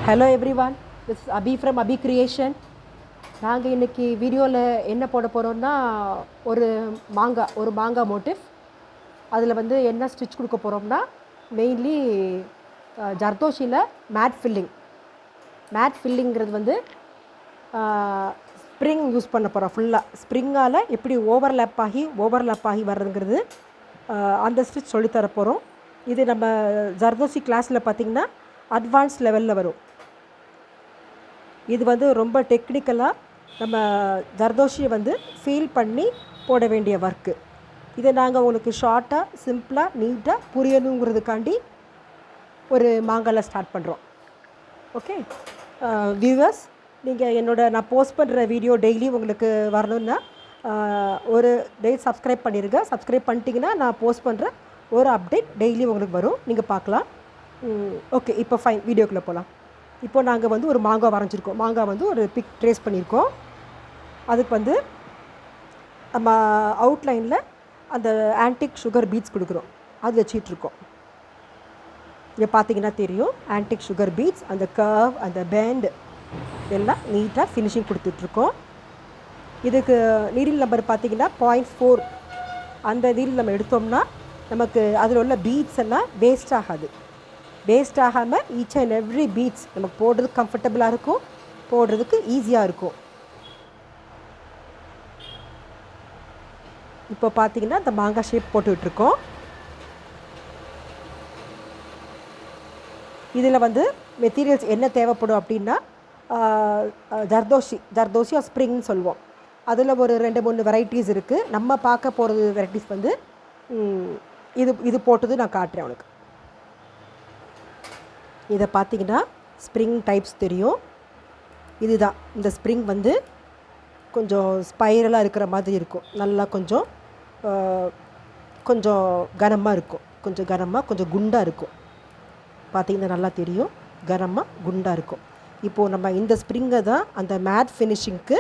Hello everyone, this is Abhi from Abhi Creation. நாங்கள் இன்றைக்கி வீடியோவில் என்ன போட போகிறோம்னா ஒரு மாங்கா மோட்டிவ். அதில் வந்து என்ன ஸ்டிச் கொடுக்க போகிறோம்னா மெயின்லி ஜர்தோஷியில் மேட் ஃபில்லிங்கிறது வந்து ஸ்ப்ரிங் யூஸ் பண்ண போகிறோம். ஃபுல்லாக ஸ்ப்ரிங்கால் எப்படி ஓவர்லேப் ஆகி வர்றதுங்கிறது அந்த ஸ்டிச் சொல்லித்தர போகிறோம். இது நம்ம ஜர்தோஷி கிளாஸில் பார்த்திங்கன்னா அட்வான்ஸ் லெவலில் வரும். இது வந்து ரொம்ப டெக்னிக்கலாக நம்ம ஜர்தோஷியை வந்து ஃபீல் பண்ணி போட வேண்டிய ஒர்க்கு. இதை நாங்கள் உங்களுக்கு ஷார்ட்டாக சிம்பிளாக நீட்டாக புரியணுங்கிறதுக்காண்டி ஒரு மாங்காவில் ஸ்டார்ட் பண்ணுறோம். ஓகே வியூவர்ஸ், நீங்கள் நான் போஸ்ட் பண்ணுற வீடியோ டெய்லி உங்களுக்கு வரணுன்னா ஒரு டெய்லி சப்ஸ்கிரைப் பண்ணிடுங்க. சப்ஸ்கிரைப் பண்ணிட்டீங்கன்னா நான் போஸ்ட் பண்ணுற ஒரு அப்டேட் டெய்லி உங்களுக்கு வரும், நீங்கள் பார்க்கலாம். ஓகே, இப்போ ஃபைன், வீடியோக்குள்ளே போகலாம். இப்போ நாங்கள் வந்து ஒரு மாங்காய் வரைஞ்சிருக்கோம். மாங்காய் வந்து ஒரு பிக் ட்ரேஸ் பண்ணியிருக்கோம். அதுக்கு வந்து நம்ம அவுட்லைனில் அந்த ஆன்டிக் சுகர் பீட்ஸ் கொடுக்குறோம், அது வச்சிட்ருக்கோம். இங்கே பார்த்தீங்கன்னா தெரியும், ஆன்டிக் சுகர் பீட்ஸ், அந்த கர்வ், அந்த பேண்ட் எல்லாம் நீட்டாக ஃபினிஷிங் கொடுத்துட்ருக்கோம். இதுக்கு நீடில் நம்பர் பார்த்திங்கன்னா 0.4. அந்த நீடில் நம்ம எடுத்தோம்னா நமக்கு அதில் உள்ள பீட்ஸ் எல்லாம் வேஸ்ட் ஆகாமல் ஈச் அண்ட் எவ்ரி பீட்ஸ் நமக்கு போடுறதுக்கு கம்ஃபர்டபுளாக இருக்கும், போடுறதுக்கு ஈஸியாக இருக்கும். இப்போ பார்த்தீங்கன்னா இந்த மாங்காய் ஷேப் போட்டுக்கிட்டுருக்கோம். இதில் வந்து மெட்டீரியல்ஸ் என்ன தேவைப்படும் அப்படின்னா ஜர்தோஷி ஸ்ப்ரிங்னு சொல்லுவோம். அதில் ஒரு 2-3 வெரைட்டிஸ் இருக்குது. நம்ம பார்க்க போகிறது வெரைட்டிஸ் வந்து இது போட்டது நான் காட்டுறேன் உனக்கு. இதை பார்த்தீங்கன்னா ஸ்ப்ரிங் டைப்ஸ் தெரியும். இதுதான் இந்த ஸ்ப்ரிங் வந்து கொஞ்சம் ஸ்பைரலாக இருக்கிற மாதிரி இருக்கும். நல்லா கொஞ்சம் கனமாக இருக்கும், கொஞ்சம் குண்டாக இருக்கும். பார்த்திங்கன்னா நல்லா தெரியும், கனமாக குண்டாக இருக்கும். இப்போது நம்ம இந்த ஸ்ப்ரிங்கை தான் அந்த மேட் ஃபினிஷிங்க்கு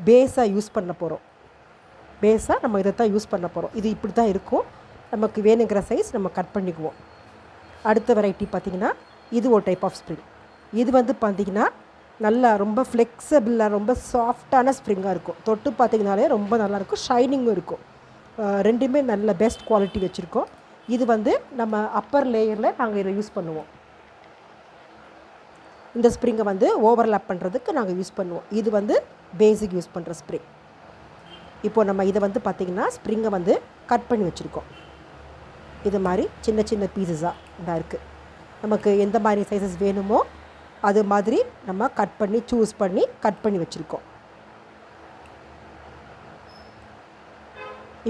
பேஸாக யூஸ் பண்ண போகிறோம். நம்ம இதை தான் யூஸ் பண்ண போகிறோம். இது இப்படி தான் இருக்கும். நமக்கு வேணுங்கிற சைஸ் நம்ம கட் பண்ணிக்குவோம். அடுத்த வெரைட்டி பார்த்திங்கன்னா இது ஒரு டைப் ஆஃப் ஸ்ப்ரிங். இது வந்து பார்த்திங்கன்னா நல்லா ரொம்ப ஃப்ளெக்சிபிளாக ரொம்ப சாஃப்டான ஸ்ப்ரிங்காக இருக்கும். தொட்டு பார்த்திங்கனாலே ரொம்ப நல்லாயிருக்கும், ஷைனிங்கும் இருக்கும். ரெண்டுமே நல்ல பெஸ்ட் குவாலிட்டி வச்சுருக்கோம். இது வந்து நம்ம அப்பர் லேயரில் நாங்கள் இதை யூஸ் பண்ணுவோம். இந்த ஸ்ப்ரிங்கை வந்து ஓவர்லேப் பண்ணுறதுக்கு நாங்கள் யூஸ் பண்ணுவோம். இது வந்து பேசிக் யூஸ் பண்ணுற ஸ்ப்ரிங். இப்போது நம்ம இதை வந்து பார்த்திங்கன்னா ஸ்ப்ரிங்கை வந்து கட் பண்ணி வச்சுருக்கோம். இது மாதிரி சின்ன சின்ன பீசஸாக இதாக இருக்குது. நமக்கு எந்த மாதிரி சைஸஸ் வேணுமோ அது மாதிரி நம்ம சூஸ் பண்ணி கட் பண்ணி வச்சுருக்கோம்.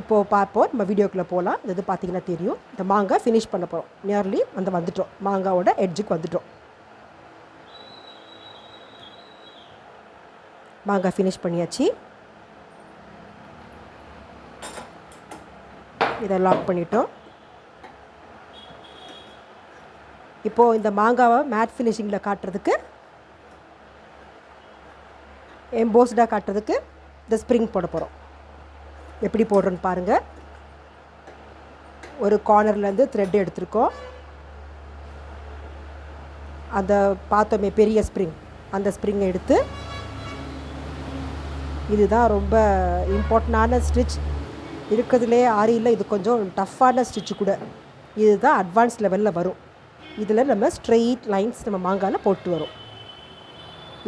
இப்போது பார்ப்போம், நம்ம வீடியோக்குள்ளே போகலாம். இது பார்த்திங்கன்னா தெரியும், இந்த மாங்காய் ஃபினிஷ் பண்ண போகிறோம். நியர்லி வந்துட்டோம், மாங்காவோட எட்ஜுக்கு வந்துட்டோம். மாங்காய் ஃபினிஷ் பண்ணியாச்சு. இதை லாக் பண்ணிட்டோம். இப்போது இந்த மாங்காவை மேட் ஃபினிஷிங்கில் காட்டுறதுக்கு, எம்போஸ்டாக காட்டுறதுக்கு இந்த ஸ்ப்ரிங் போட போகிறோம். எப்படி போடுறோன்னு பாருங்கள். ஒரு கார்னர்லேருந்து த்ரெட் எடுத்துருக்கோம். அந்த பார்த்தோமே பெரிய ஸ்ப்ரிங், அந்த ஸ்ப்ரிங்கை எடுத்து, இதுதான் ரொம்ப இம்பார்ட்டண்டான ஸ்டிச் இருக்கிறதுலே ஆரியில். இது கொஞ்சம் டஃப்பான ஸ்டிச்சு கூட. இதுதான் அட்வான்ஸ் லெவலில் வரும். இதில் நம்ம ஸ்ட்ரெயிட் லைன்ஸ் நம்ம மாங்காயில் போட்டு வரும்.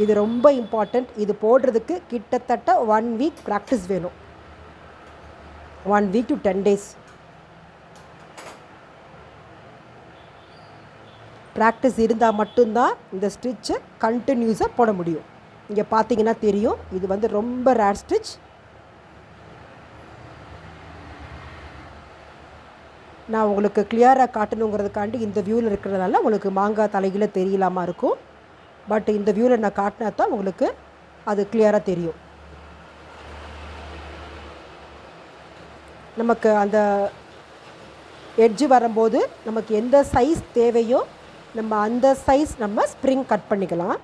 இது ரொம்ப இம்பார்ட்டண்ட். இது போடுறதுக்கு கிட்டத்தட்ட 1 வீக் ப்ராக்டிஸ் வேணும். 1 வீக் to 10 days ப்ராக்டிஸ் இருந்தால் மட்டும்தான் இந்த ஸ்டிச்சை கண்டினியூஸாக போட முடியும். இங்கே பார்த்தீங்கன்னா தெரியும், இது வந்து ரொம்ப ரேர் ஸ்டிச். நான் உங்களுக்கு கிளியராக காட்டணுங்கிறதுக்காண்டி இந்த வியூவில் இருக்கிறதுனால உங்களுக்கு மாங்காய் தலைகீழ தெரியலாமா இருக்கும். பட் இந்த வியூவில் நான் காட்டினா தான் உங்களுக்கு அது கிளியராக தெரியும். நமக்கு அந்த எட்ஜு வரும்போது நமக்கு எந்த சைஸ் தேவையோ நம்ம அந்த சைஸ் நம்ம ஸ்ப்ரிங் கட் பண்ணிக்கலாம்.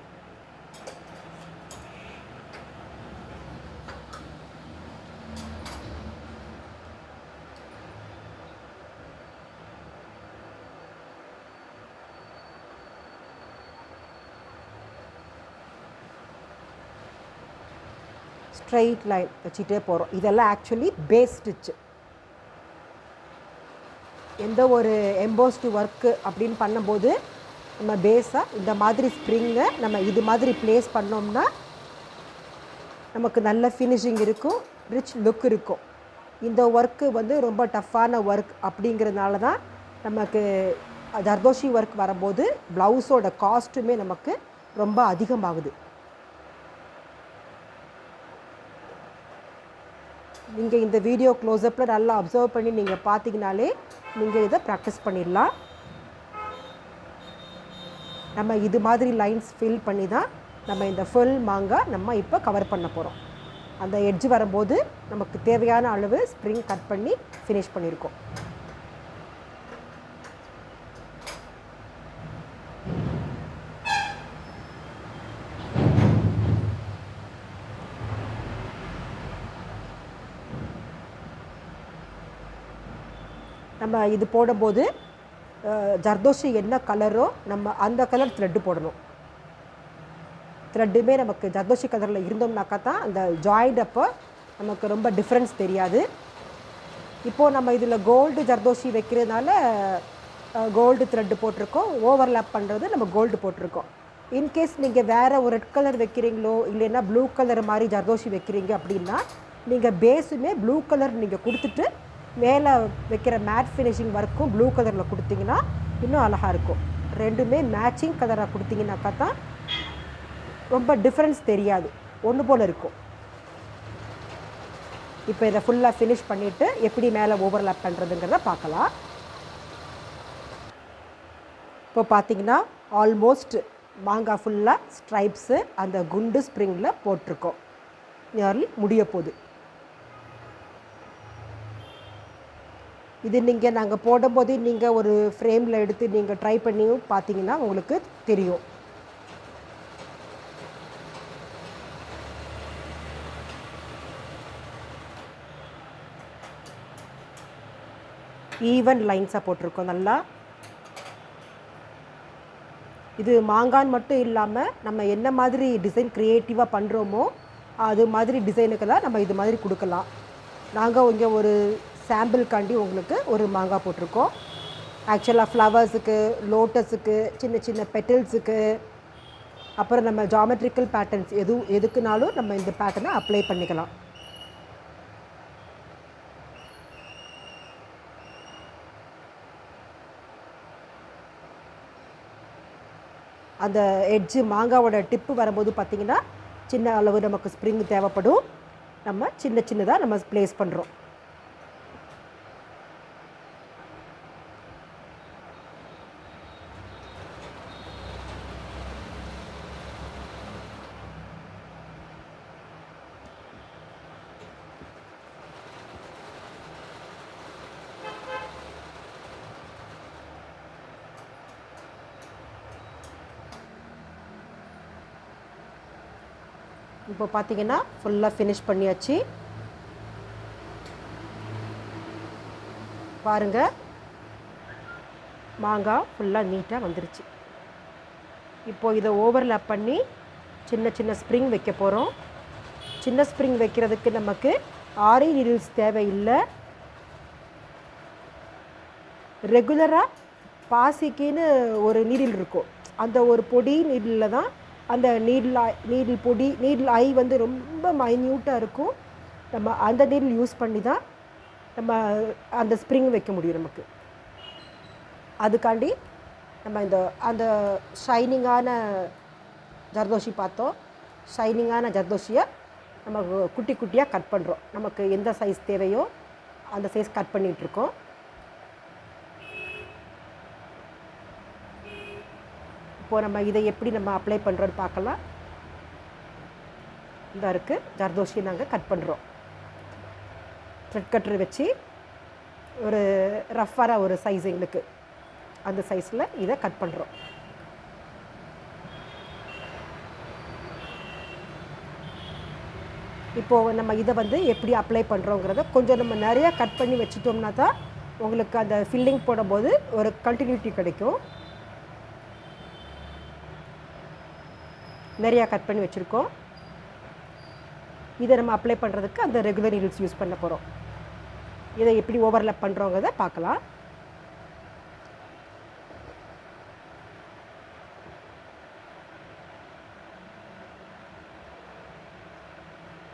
ஸ்ட்ரைட் லைன் வச்சுட்டே போகிறோம். இதெல்லாம் ஆக்சுவலி பேஸ் ஸ்டிச்சு. எந்த ஒரு எம்போஸ்டு ஒர்க்கு அப்படின்னு பண்ணும்போது நம்ம பேஸாக இந்த மாதிரி ஸ்ப்ரிங்கை நம்ம இது மாதிரி ப்ளேஸ் பண்ணோம்னா நமக்கு நல்ல ஃபினிஷிங் இருக்கும், ரிச் லுக் இருக்கும். இந்த ஒர்க்கு வந்து ரொம்ப டஃப்பான ஒர்க் அப்படிங்கிறதுனால தான் நமக்கு ஜர்தோஷி ஒர்க் வரும்போது ப்ளவுஸோட காஸ்ட்டுமே நமக்கு ரொம்ப அதிகமாகுது. நீங்கள் இந்த வீடியோ க்ளோஸ்அப்பில் நல்லா அப்சர்வ் பண்ணி நீங்கள் பார்த்தீங்கனாலே நீங்கள் இதை ப்ராக்டிஸ் பண்ணிடலாம். நம்ம இது மாதிரி லைன்ஸ் ஃபில் பண்ணி தான் நம்ம இந்த ஃபுல் மாங்காய் நம்ம இப்போ கவர் பண்ண போகிறோம். அந்த எட்ஜ் வரும்போது நமக்கு தேவையான அளவு ஸ்ப்ரிங் கட் பண்ணி ஃபினிஷ் பண்ணியிருக்கோம். நம்ம இது போடும்போது ஜர்தோஷி என்ன கலரோ நம்ம அந்த கலர் த்ரெட்டு போடணும். த்ரெட்டுமே நமக்கு ஜர்தோஷி கலரில் இருந்தோம்னாக்கா தான் அந்த ஜாயிண்ட் அப்போ நமக்கு ரொம்ப டிஃப்ரென்ஸ் தெரியாது. இப்போது நம்ம இதில் கோல்டு ஜர்தோஷி வைக்கிறதுனால கோல்டு த்ரெட்டு போட்டிருக்கோம். ஓவர்லேப் பண்ணுறது நம்ம கோல்டு போட்டிருக்கோம். இன்கேஸ் நீங்கள் வேறு ஒரு ரெட் கலர் வைக்கிறீங்களோ இல்லைன்னா ப்ளூ கலர் மாதிரி ஜர்தோஷி வைக்கிறீங்க அப்படின்னா நீங்கள் பேஸுமே ப்ளூ கலர் நீங்கள் கொடுத்துட்டு மேலே வைக்கிற மேட் ஃபினிஷிங் ஒர்க்கும் ப்ளூ கலரில் கொடுத்தீங்கன்னா இன்னும் அழகாக இருக்கும். ரெண்டுமே மேட்சிங் கலராக கொடுத்தீங்கன்னாக்கா தான் ரொம்ப டிஃப்ரென்ஸ் தெரியாது, ஒன்று போல் இருக்கும். இப்போ இதை ஃபுல்லாக ஃபினிஷ் பண்ணிவிட்டு எப்படி மேலே ஓவர்லேப் பண்ணுறதுங்கிறத பார்க்கலாம். இப்போ பார்த்தீங்கன்னா ஆல்மோஸ்ட் மாங்காய் ஃபுல்லாக ஸ்ட்ரைப்ஸு அந்த குண்டு ஸ்ப்ரிங்கில் போட்டிருக்கோம். நியர்லி முடிய போகுது. இது நீங்கள் நாங்கள் போடும்போது நீங்கள் ஒரு ஃப்ரேமில் எடுத்து நீங்கள் ட்ரை பண்ணியும் பார்த்தீங்கன்னா உங்களுக்கு தெரியும். ஈவன் லைன்ஸாக போட்டிருக்கோம் நல்லா. இது மாங்கான் மட்டும் இல்லாமல் நம்ம என்ன மாதிரி டிசைன் க்ரியேட்டிவாக பண்ணுறோமோ அது மாதிரி டிசைனுக்கெல்லாம் நம்ம இது மாதிரி கொடுக்கலாம். நாங்கள் இங்கே ஒரு சாம்பிள்காண்டி உங்களுக்கு ஒரு மாங்காய் போட்டிருக்கோம். ஆக்சுவலாக ஃப்ளவர்ஸுக்கு, லோட்டஸுக்கு, சின்ன சின்ன பெட்டல்ஸுக்கு, அப்புறம் நம்ம ஜாமெட்ரிக்கல் பேட்டர்ன்ஸ் எதுக்குனாலும் நம்ம இந்த பேட்டர்னை அப்ளை பண்ணிக்கலாம். அந்த எட்ஜு மாங்காவோட டிப்பு வரும்போது பார்த்திங்கன்னா சின்ன அளவு நமக்கு ஸ்ப்ரிங் தேவைப்படும். நம்ம சின்ன சின்னதாக நம்ம ப்ளேஸ் பண்ணுறோம். இப்போ பார்த்தீங்கன்னா ஃபுல்லாக ஃபினிஷ் பண்ணியாச்சு. பாருங்கள், மாங்காய் ஃபுல்லாக நீட்டாக வந்துருச்சு. இப்போது இதை ஓவர்லேப் பண்ணி சின்ன சின்ன ஸ்ப்ரிங் வைக்க போகிறோம். சின்ன ஸ்ப்ரிங் வைக்கிறதுக்கு நமக்கு ஆரி நீடில்ஸ் தேவையில்லை. ரெகுலராக பாசிக்குன்னு ஒரு நீடில் இருக்கும். அந்த ஒரு பொடி நீடிலில் தான் அந்த நீடில் ஐ வந்து ரொம்ப மைன்யூட்டாக இருக்கும். நம்ம அந்த நீடில் யூஸ் பண்ணி தான் நம்ம அந்த ஸ்ப்ரிங் வைக்க முடியும் நமக்கு. அதுக்காண்டி நம்ம அந்த ஷைனிங்கான ஜர்தோஷி பார்த்தோம். ஷைனிங்கான ஜர்தோஷியை நம்ம குட்டி குட்டியாக கட் பண்ணுறோம். நமக்கு எந்த சைஸ் தேவையோ அந்த சைஸ் கட் பண்ணிகிட்ருக்கோம். இப்போது நம்ம இதை எப்படி நம்ம அப்ளை பண்ணுறோன்னு பார்க்கலாம். இந்த இருக்குது ஜர்தோஷி நாங்கள் கட் பண்ணுறோம். த்ரெட் கட்டர் வச்சு ஒரு ரஃப்பான ஒரு சைஸ் எங்களுக்கு அந்த சைஸில் இதை கட் பண்ணுறோம். இப்போது நம்ம இதை வந்து எப்படி அப்ளை பண்ணுறோங்கிறத கொஞ்சம் நம்ம நிறையா கட் பண்ணி வச்சுட்டோம்னா தான் உங்களுக்கு அந்த ஃபில்லிங் போடும்போது ஒரு கண்டினியூட்டி கிடைக்கும். நிறையா கட் பண்ணி வச்சுருக்கோம். இதை நம்ம அப்ளை பண்ணுறதுக்கு அந்த ரெகுலர் நீடில்ஸ் யூஸ் பண்ண போகிறோம். இதை எப்படி ஓவர்லேப் பண்ணுறோங்கிறத பார்க்கலாம்.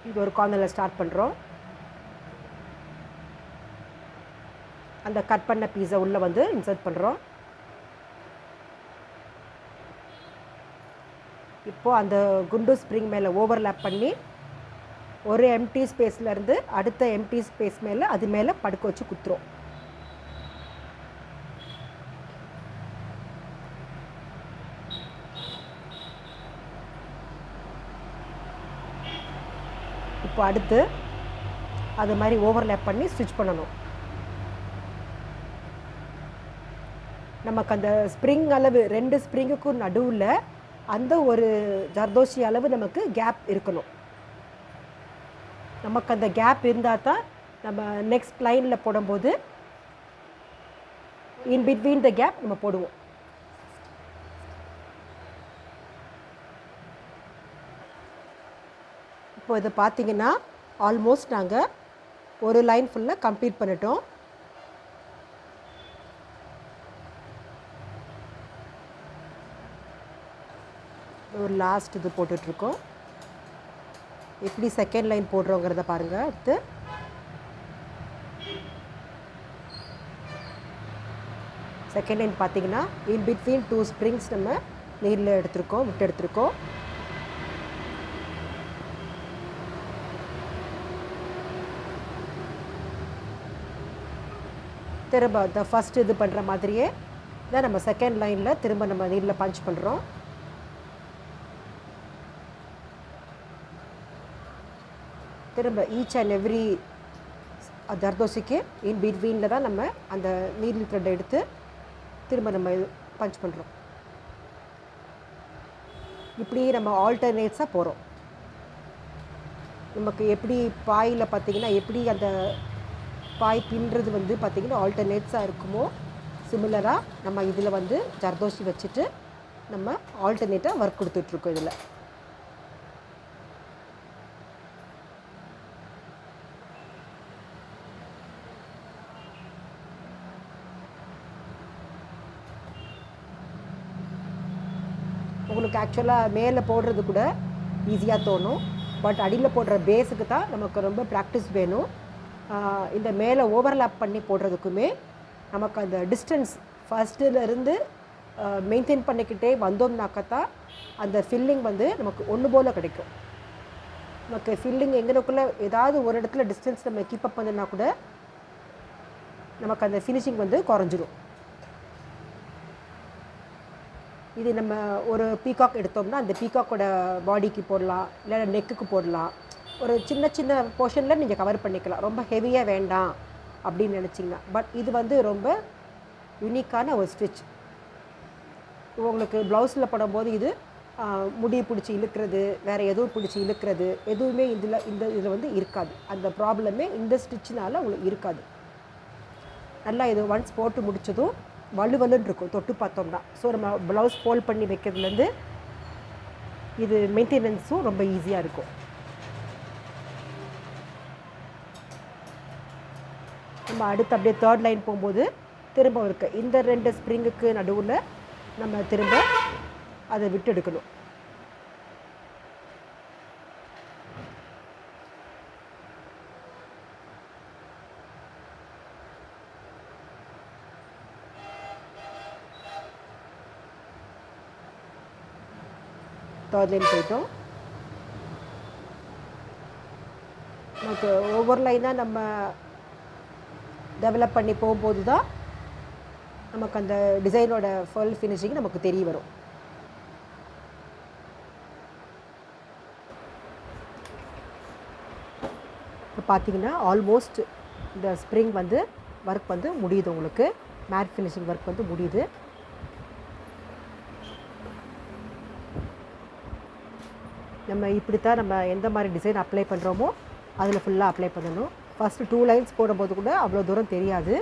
இது ஒரு கார்னரில் ஸ்டார்ட் பண்ணுறோம். அந்த கட் பண்ண பீஸை உள்ளே வந்து இன்சர்ட் பண்ணுறோம். இப்போது அந்த குண்டு ஸ்ப்ரிங் மேலே ஓவர்லேப் பண்ணி ஒரு எம்டி ஸ்பேஸ்லேருந்து அடுத்த எம்டி ஸ்பேஸ் மேலே அது மேலே படுக்க வச்சு குத்துறோம். இப்போ அடுத்து அது மாதிரி ஓவர்லேப் பண்ணி ஸ்டிச் பண்ணணும். நமக்கு அந்த ஸ்ப்ரிங் அளவு 2 ஸ்ப்ரிங்குக்கும் நடுவில் அந்த ஒரு ஜர்தோஷி அளவு நமக்கு கேப் இருக்கணும். நமக்கு அந்த கேப் இருந்தால் தான் நம்ம நெக்ஸ்ட் லைனில் போடும்போது இன் பிட்வீன் த கேப் நம்ம போடுவோம். இப்போ இதை பார்த்தீங்கன்னா ஆல்மோஸ்ட் நாங்கள் ஒரு லைன் ஃபுல்லாக கம்ப்ளீட் பண்ணிட்டோம். ஒரு லாஸ்ட் இது போட்டுட்ருக்கோம். எப்படி செகண்ட் லைன் போடுறோங்கிறத பாருங்கள். அடுத்து செகண்ட் லைன் பார்த்தீங்கன்னா இன் பிட்வீன் 2 ஸ்ப்ரிங்ஸ் நம்ம நீரில் விட்டு எடுத்திருக்கோம். திரும்ப இந்த ஃபஸ்ட் இது பண்ணுற மாதிரியே தான் நம்ம செகண்ட் லைனில் திரும்ப நம்ம நீரில் பஞ்ச் பண்ணுறோம். திரும்ப ஈச் அண்ட் எவ்ரி ஜர்தோஷிக்கு இன் பிட்வீனில் தான் நம்ம அந்த நீடில் த்ரெட்டை எடுத்து திரும்ப நம்ம பஞ்ச் பண்ணுறோம். இப்படி நம்ம ஆல்டர்னேட்ஸாக போகிறோம். நமக்கு எப்படி பாயில் பார்த்திங்கன்னா எப்படி அந்த பாய் பின்னுறது வந்து பார்த்திங்கன்னா ஆல்டர்னேட்ஸாக இருக்குமோ சிமிலராக நம்ம இதில் வந்து ஜர்தோஷி வச்சுட்டு நம்ம ஆல்டர்னேட்டாக ஒர்க் கொடுத்துட்ருக்கோம். இதில் உங்களுக்கு ஆக்சுவலாக மேலே போடுறது கூட ஈஸியாக தோணும். பட் அடியில் போடுற பேஸுக்கு தான் நமக்கு ரொம்ப ப்ராக்டிஸ் வேணும். இந்த மேலே ஓவர்லேப் பண்ணி போடுறதுக்குமே நமக்கு அந்த டிஸ்டன்ஸ் ஃபஸ்ட்டிலேருந்து மெயின்டைன் பண்ணிக்கிட்டே வந்தோம்னாக்கத்தான் அந்த ஃபில்லிங் வந்து நமக்கு ஒன்று போல் கிடைக்கும். நமக்கு ஃபில்லிங் எங்கனக்குள்ளே ஏதாவது ஒரு இடத்துல டிஸ்டன்ஸ் நம்ம கீப்பப் பண்ணனா கூட நமக்கு அந்த ஃபினிஷிங் வந்து குறைஞ்சிரும். இது நம்ம ஒரு பீகாக் எடுத்தோம்னா அந்த பீகாக்கோட பாடிக்கு போடலாம், இல்லை நெக்குக்கு போடலாம். ஒரு சின்ன சின்ன போர்ஷனில் நீங்கள் கவர் பண்ணிக்கலாம், ரொம்ப ஹெவியாக வேண்டாம் அப்படின்னு நினச்சிங்கன்னா. பட் இது வந்து ரொம்ப யூனிக்கான ஒரு ஸ்டிச். உங்களுக்கு ப்ளவுஸில் போடும்போது இது முடி பிடிச்சி இழுக்கிறது, வேறு எதுவும் பிடிச்சி இழுக்கிறது எதுவுமே இதில் வந்து இருக்காது. அந்த ப்ராப்ளமே இந்த ஸ்டிச்சினால் உங்களுக்கு இருக்காது. நல்லா இது ஒன்ஸ் போட்டு முடித்ததும் வலுவலுன்னு இருக்கும் தொட்டு பார்த்தோம்னா. ஸோ நம்ம ப்ளவுஸ் ஃபோல்ட் பண்ணி வைக்கிறதுலேருந்து இது மெயின்டெனன்ஸும் ரொம்ப ஈஸியாக இருக்கும். நம்ம அடுத்து அப்படியே தேர்ட் லைன் போகும்போது திரும்ப இருக்க இந்த 2 ஸ்ப்ரிங்குக்கு நடுவில் நம்ம திரும்ப அதை விட்டு எடுக்கணும். தேர்ட் லைன் போயிட்டோம். நமக்கு ஒவ்வொரு லைனாக நம்ம டெவலப் பண்ணி போகும்போது தான் நமக்கு அந்த டிசைனோட ஃபுல் ஃபினிஷிங் நமக்கு தெரிய வரும். இப்போ பார்த்தீங்கன்னா ஆல்மோஸ்ட் இந்த ஸ்ப்ரிங் வந்து ஒர்க் வந்து முடியுது. உங்களுக்கு மேட் ஃபினிஷிங் ஒர்க் வந்து முடியுது. நம்ம இப்படி தான் நம்ம எந்த மாதிரி டிசைன் அப்ளை பண்ணுறோமோ அதில் ஃபுல்லாக அப்ளை பண்ணணும். ஃபஸ்ட்டு 2 லைன்ஸ் போடும்போது கூட அவ்வளோ தூரம் தெரியாது.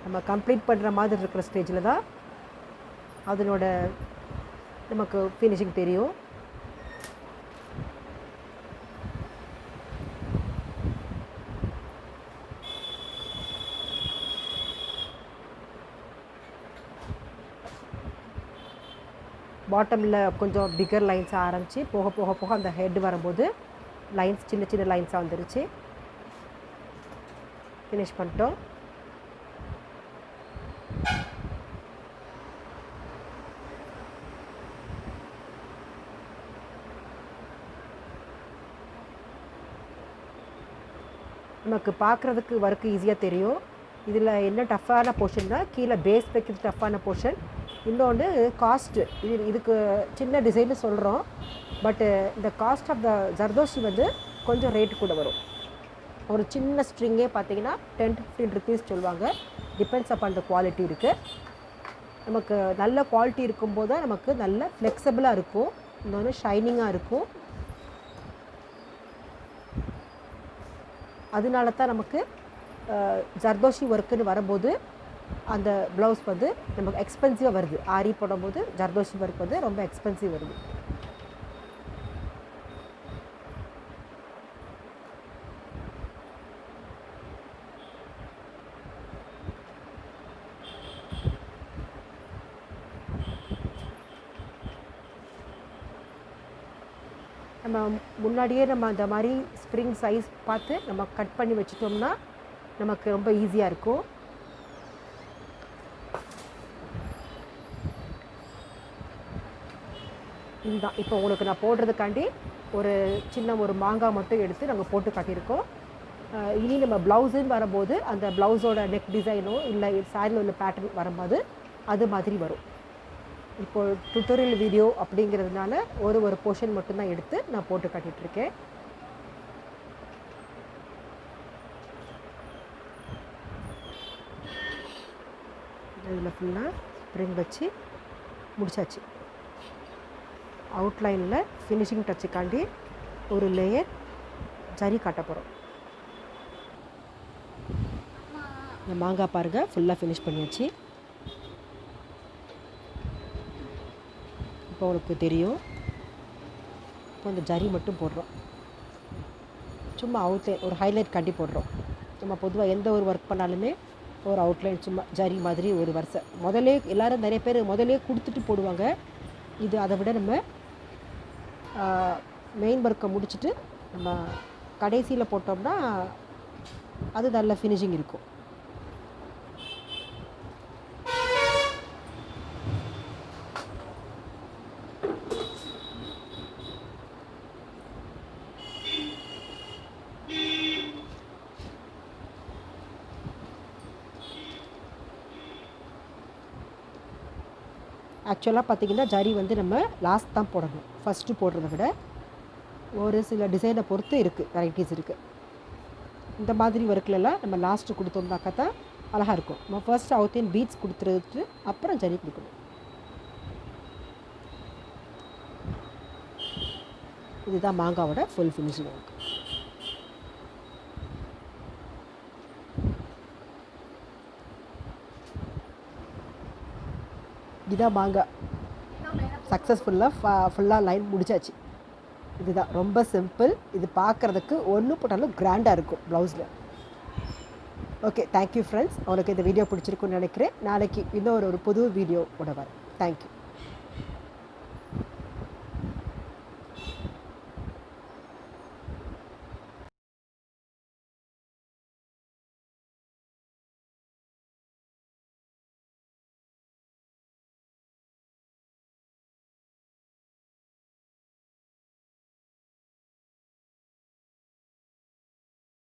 நம்ம கம்ப்ளீட் பண்ணுற மாதிரி இருக்கிற ஸ்டேஜில் தான் அதனோட நமக்கு ஃபினிஷிங் தெரியும். பாட்டமில் கொஞ்சம் பிகர் லைன்ஸாக ஆரம்பித்து போக போக போக அந்த ஹெட் வரும்போது லைன்ஸ் சின்ன சின்ன லைன்ஸாக வந்துருச்சு. ஃபினிஷ் பண்ணிட்டோம். நமக்கு பார்க்குறதுக்கு ஒர்க்கு ஈஸியாக தெரியும். இதில் என்ன டஃப்பான போர்ஷன்னா கீழே பேஸ் வைக்கிறது டஃப்பான போர்ஷன். இன்னொன்று காஸ்ட்டு. இதுக்கு சின்ன டிசைன்னு சொல்கிறோம், பட்டு இந்த காஸ்ட் ஆஃப் த ஜர்தோஷி வந்து கொஞ்சம் ரேட்டு கூட வரும். ஒரு சின்ன ஸ்ட்ரிங்கே பார்த்தீங்கன்னா 10 to 15 rupees சொல்லுவாங்க. டிபெண்ட்ஸ் அப்பான் த குவாலிட்டி இருக்குது. நமக்கு நல்ல குவாலிட்டி இருக்கும்போது தான் நமக்கு நல்ல ஃப்ளெக்சிபிளாக இருக்கும், இன்னொன்று ஷைனிங்காக இருக்கும். அதனால தான் நமக்கு ஜர்தோஷி ஒர்க்குன்னு வரும்போது அந்த ப்ளவுஸ் வந்து நமக்கு எக்ஸ்பென்சிவாக வருது. ஆரி போடும்போது ஜர்தோஷி ஒர்க் வந்து ரொம்ப எக்ஸ்பென்சிவ் வருது. நம்ம முன்னாடியே நம்ம அந்த மாதிரி ஸ்ப்ரிங் சைஸ் பார்த்து நம்ம கட் பண்ணி வச்சிட்டோம்னா நமக்கு ரொம்ப ஈஸியாக இருக்கும். இதுதான் இப்போ உங்களுக்கு நான் போடுறதுக்காண்டி ஒரு சின்ன ஒரு மாங்காய் மட்டும் எடுத்து நாங்கள் போட்டு காட்டியிருக்கோம். இனி நம்ம ப்ளவுஸுன்னு வரும்போது அந்த ப்ளவுஸோட நெக் டிசைனோ இல்லை சாரியில் உள்ள பேட்டர்ன் வரும்போது அது மாதிரி வரும். இப்போது டுட்டோரியல் வீடியோ அப்படிங்கிறதுனால ஒரு போர்ஷன் மட்டும்தான் எடுத்து நான் போட்டு காட்டிகிட்ருக்கேன். இதில் ஃபுல்லாக ஸ்ப்ரிங் வச்சு முடிச்சாச்சு. அவுட்லைனில் ஃபினிஷிங் டச்சுக்காண்டி ஒரு லேயர் ஜரி காட்ட போகிறோம். இந்த மாங்காய் பாருங்கள் ஃபுல்லாக ஃபினிஷ் பண்ணியாச்சு. இப்போ உங்களுக்கு தெரியும். இப்போ அந்த ஜரி மட்டும் போடுறோம், சும்மா அவுட்லைன் ஒரு ஹைலைட் காட்டி போடுறோம். நம்ம பொதுவாக எந்த ஒரு ஒர்க் பண்ணாலுமே ஒரு அவுட்லைன் சும்மா ஜரி மாதிரி ஒரு வருஷம் முதலே எல்லோரும் நிறைய பேர் முதலே கொடுத்துட்டு போடுவாங்க. இது அதை விட நம்ம மெயின் ஒர்க்கை முடிச்சுட்டு நம்ம கடைசியில் போட்டோம்னா அது நல்ல ஃபினிஷிங் இருக்கும். ஆக்சுவலாக பார்த்திங்கன்னா ஜரி வந்து நம்ம லாஸ்ட் தான் போடணும், ஃபஸ்ட்டு போடுறத விட. ஒரு சில டிசைனை பொறுத்து இருக்குது, வெரைட்டிஸ் இருக்குது. இந்த மாதிரி ஒர்க்லலாம் நம்ம லாஸ்ட்டு கொடுத்தோம்னாக்கா தான் அழகாக இருக்கும். நம்ம ஃபர்ஸ்ட் அவுட்லைன் பீட்ஸ் கொடுத்துட்டு அப்புறம் ஜரி கொடுக்கணும். இதுதான் மாங்காவோட ஃபுல் ஃபினிஷிங் ஒர்க். இதுதான் மாங்காய் சக்ஸஸ்ஃபுல்லாக ஃபுல்லாக லைன் முடிச்சாச்சு. இதுதான் ரொம்ப சிம்பிள். இது பார்க்குறதுக்கு ஒன்று போட்டாலும் கிராண்டாக இருக்கும் ப்ளவுஸில். Okay, thank you friends. உங்களுக்கு இந்த வீடியோ பிடிச்சிருக்குன்னு நினைக்கிறேன். நாளைக்கு இன்னொரு புது வீடியோவோட வரேன். தேங்க்யூ.